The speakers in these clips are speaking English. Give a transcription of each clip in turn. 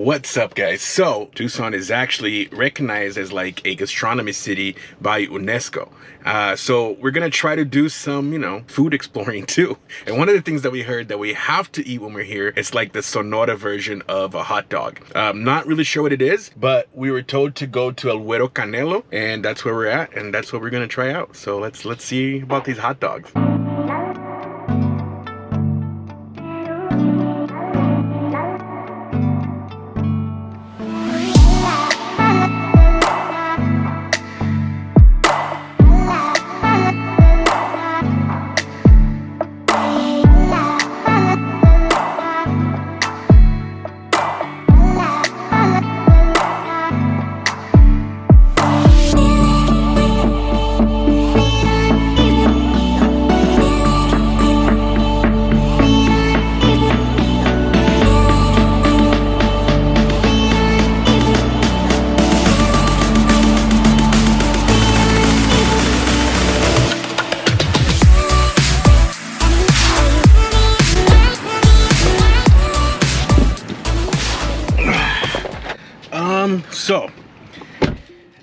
What's up, guys? So Tucson is actually recognized as like a gastronomy city by UNESCO. So we're gonna try to do some, food exploring too. And one of the things that we heard that we have to eat when we're here, it's like the Sonora version of a hot dog. Not really sure what it is, but we were told to go to El Güero Canelo, and that's where we're at, and that's what we're gonna try out. So let's see about these hot dogs. So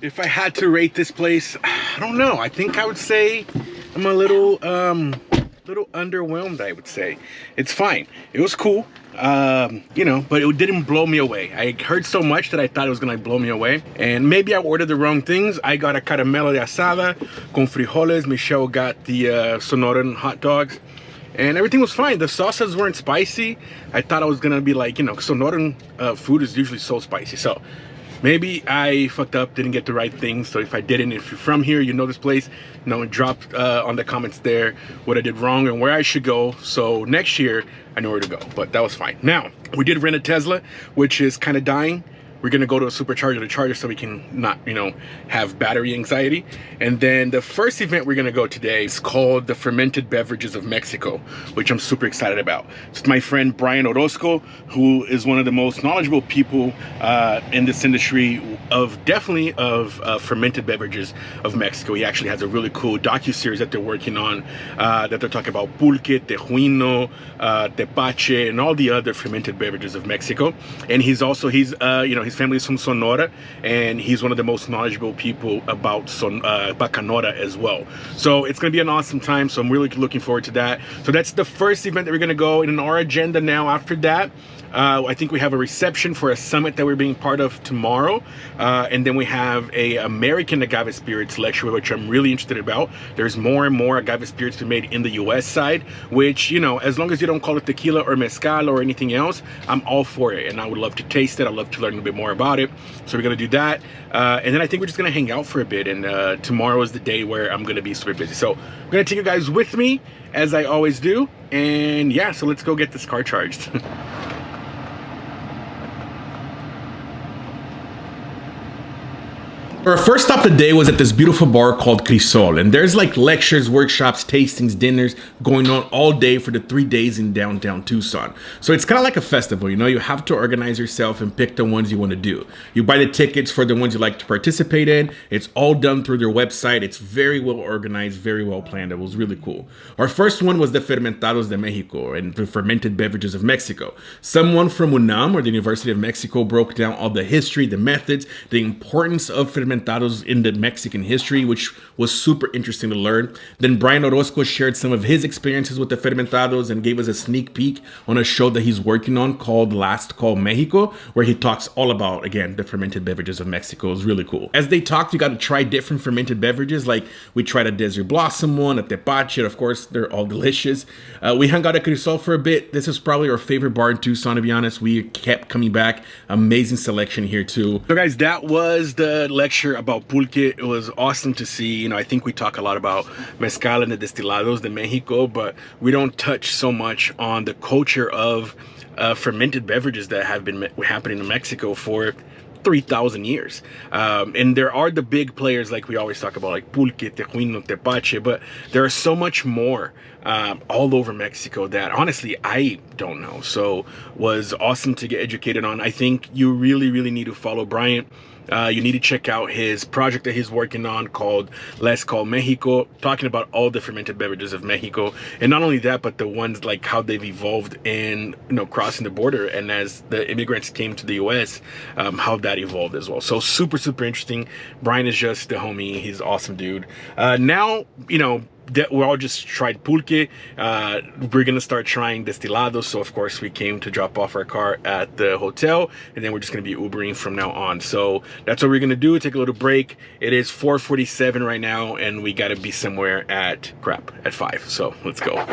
if I had to rate this place, I don't know. I think I would say I'm a little underwhelmed. I would say it's fine. It was cool, but it didn't blow me away. I heard so much that I thought it was gonna blow me away, and maybe I ordered the wrong things. I got a caramelo de asada con frijoles. Michelle got the Sonoran hot dogs, and everything was fine. The sauces weren't spicy. I thought I was gonna be like, Sonoran food is usually so spicy. So maybe I fucked up, didn't get the right things. So if I didn't, if you're from here, you know this place, drop on the comments there what I did wrong and where I should go. So next year, I know where to go, but that was fine. Now, we did rent a Tesla, which is kind of dying. We're gonna go to a supercharger to charge it so we can not, have battery anxiety. And then the first event we're gonna go today is called the Fermented Beverages of Mexico, which I'm super excited about. It's my friend Brian Orozco, who is one of the most knowledgeable people in this industry of fermented beverages of Mexico. He actually has a really cool docu-series that they're working on, that they're talking about pulque, tejuino, tepache, and all the other fermented beverages of Mexico. And he's his family is from Sonora, and he's one of the most knowledgeable people about Bacanora as well. So it's going to be an awesome time. So I'm really looking forward to that. So that's the first event that we're going to go. And in our agenda now after that, I think we have a reception for a summit that we're being part of tomorrow. And then we have a American Agave Spirits lecture, which I'm really interested about. There's more and more Agave Spirits to be made in the US side, which, as long as you don't call it tequila or mezcal or anything else, I'm all for it. And I would love to taste it. I'd love to learn a bit more about it. So we're going to do that. And then I think we're just going to hang out for a bit. And tomorrow is the day where I'm going to be super busy. So I'm going to take you guys with me, as I always do. And yeah, so let's go get this car charged. Our first stop today was at this beautiful bar called Crisol, and there's like lectures, workshops, tastings, dinners going on all day for the 3 days in downtown Tucson. So it's kind of like a festival, you have to organize yourself and pick the ones you want to do. You buy the tickets for the ones you like to participate in. It's all done through their website. It's very well organized, very well planned. It was really cool. Our first one was the Fermentados de Mexico, and the Fermented Beverages of Mexico. Someone from UNAM, or the University of Mexico, broke down all the history, the methods, the importance of fermentados in the Mexican history, which was super interesting to learn. Then Brian Orozco shared some of his experiences with the fermentados and gave us a sneak peek on a show that he's working on called Last Call Mexico, where he talks all about, again, the fermented beverages of Mexico. It was really cool. As they talked, you got to try different fermented beverages. Like we tried a desert blossom one, a tepache. Of course, they're all delicious. We hung out at Crisol for a bit. This is probably our favorite bar in Tucson, to be honest. We kept coming back. Amazing selection here too. So guys, that was the lecture about pulque. It was awesome to see. I think we talk a lot about mezcal and the destilados de Mexico, but we don't touch so much on the culture of fermented beverages that have been happening in Mexico for 3,000 years. And there are the big players like we always talk about, like pulque, tejuino, tepache, but there are so much more all over Mexico that honestly I don't know. So was awesome to get educated on. I think you really need to follow Bryant. You need to check out his project that he's working on called Let's Call Mexico, talking about all the fermented beverages of Mexico. And not only that, but the ones like how they've evolved in, crossing the border, and as the immigrants came to the US, how that evolved as well. So super interesting. Brian is just the homie. He's an awesome dude. Now, we all just tried pulque. We're gonna start trying destilados. So of course we came to drop off our car at the hotel, and then we're just gonna be Ubering from now on. So that's what we're gonna do. Take a little break. It is 4:47 right now, and we gotta be somewhere at 5. So let's go.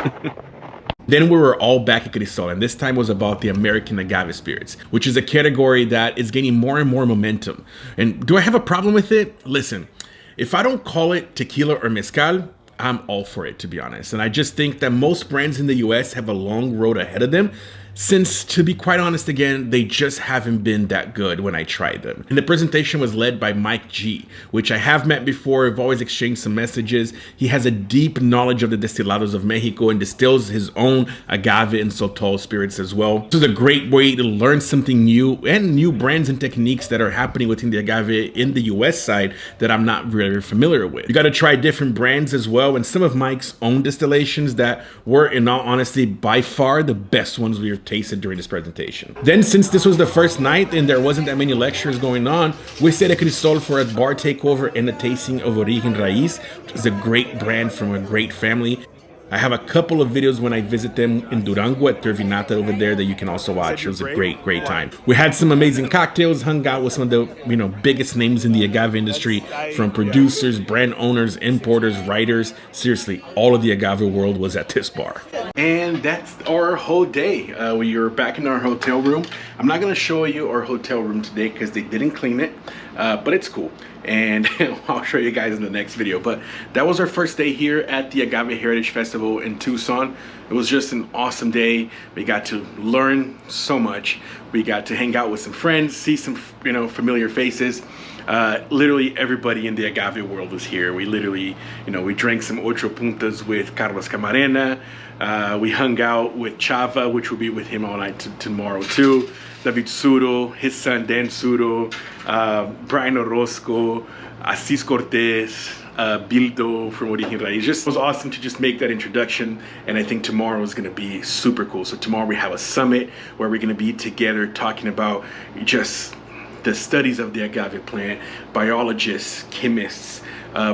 Then we were all back at Crisol, and this time was about the American Agave Spirits, which is a category that is gaining more and more momentum. And do I have a problem with it? Listen, if I don't call it tequila or mezcal, I'm all for it, to be honest. And I just think that most brands in the US have a long road ahead of them, since, to be quite honest again, they just haven't been that good when I tried them. And the presentation was led by Mike G, which I have met before. I've always exchanged some messages. He has a deep knowledge of the destilados of Mexico and distills his own agave and sotol spirits as well. This is a great way to learn something new and new brands and techniques that are happening within the agave in the US side that I'm not very familiar with. You got to try different brands as well, and some of Mike's own distillations that were, in all honesty, by far the best ones we have tasted during this presentation. Then, since this was the first night and there wasn't that many lectures going on, we stayed at Crisol for a bar takeover and a tasting of Origen Raiz, which is a great brand from a great family. I have a couple of videos when I visit them in Durango at Tervinata over there that you can also watch. It was a great time. We had some amazing cocktails, hung out with some of the biggest names in the agave industry, from producers, brand owners, importers, writers. Seriously, all of the agave world was at this bar. And that's our whole day. We are back in our hotel room. I'm not gonna show you our hotel room today because they didn't clean it, but it's cool. And I'll show you guys in the next video. But that was our first day here at the Agave Heritage Festival in Tucson. It was just an awesome day. We got to learn so much. We got to hang out with some friends, see some familiar faces. Literally everybody in the agave world was here. We literally, we drank some Ocho Puntas with Carlos Camarena. We hung out with Chava, which will be with him all night tomorrow too. David Suro, his son Dan Suro, Brian Orozco, Assis Cortez, Bildo from Origen Raiz. Just was awesome to just make that introduction, and I think tomorrow is going to be super cool. So tomorrow we have a summit where we're going to be together talking about just the studies of the agave plant, biologists, chemists,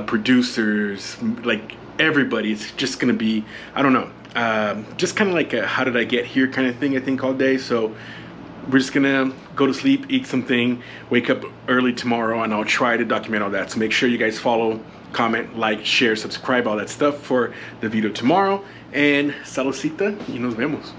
producers, like everybody. It's just going to be, I don't know, just kind of like a how did I get here kind of thing, I think, all day. So we're just gonna go to sleep, eat something, wake up early tomorrow, and I'll try to document all that. So make sure you guys follow, comment, like, share, subscribe, all that stuff for the video tomorrow. And saludcita y nos vemos.